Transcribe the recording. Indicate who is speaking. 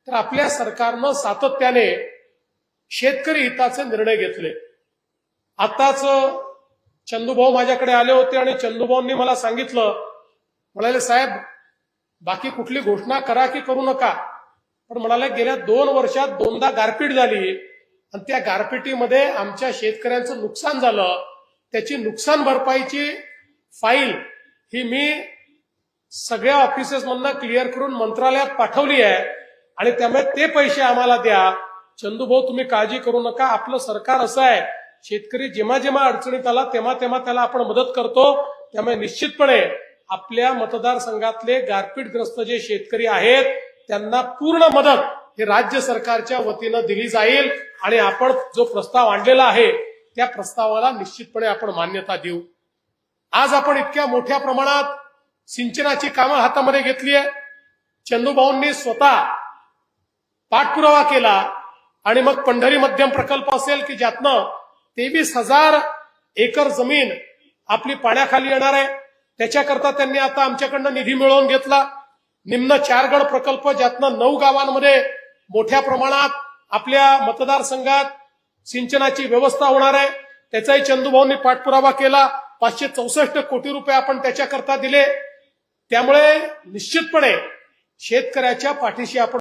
Speaker 1: तर आपल्या सरकारनं सातत्याने शेतकरी हिताचे निर्णय घेतले। आताच चंदूभाऊ माझ्याकडे आले होते आणि चंदूभाऊंनी मला सांगितलं, म्हणाले साहेब बाकी कुठली घोषणा करा की करू नका, पण म्हणाले गेल्या 2 वर्षात 2दा गारपीट झाली आणि त्या गारपिटीमध्ये आमच्या शेतकऱ्यांचं नुकसान झालं। त्याची नुकसान भरपाईची फाईल ही मी सगळ्या ऑफिसेसमधनं क्लिअर करून मंत्रालयात पाठवली आहे आणि त्यामुळे ते पैसे आम्हाला द्या। चंदूभाऊ तुम्ही काळजी करू नका, आपलं सरकार असं आहे, शेतकरी जेव्हा जेव्हा अडचणीत आला तेव्हा तेव्हा त्याला आपण मदत करतो। त्यामुळे निश्चितपणे आपल्या मतदारसंघातले गारपीटग्रस्त जे शेतकरी आहेत त्यांना पूर्ण मदत हे राज्य सरकारच्या वतीनं दिली जाईल आणि आपण जो प्रस्ताव आणलेला आहे त्या प्रस्तावाला निश्चितपणे आपण मान्यता देऊ। आज आपण इतक्या मोठ्या प्रमाणात सिंचनाची कामं हातामध्ये घेतली आहे। चंदूभाऊंनी स्वतः पाठपुरावा केला आणि मग पंढरी मध्यम प्रकल्प असेल की ज्यातनं 23,000 एकर जमीन आपली पाण्याखाली येणार आहे, त्याच्याकरता त्यांनी आता आमच्याकडनं निधी मिळवून घेतला। निम्न 4 गड प्रकल्प ज्यातनं 9 गावांमध्ये मोठ्या प्रमाणात आपल्या मतदारसंघात सिंचनाची व्यवस्था होणार आहे, त्याचाही चंदूभाऊंनी पाठपुरावा केला। 564 कोटी रुपये आपण त्याच्याकरता दिले। त्यामुळे निश्चितपणे शेतकऱ्याच्या पाठीशी आपण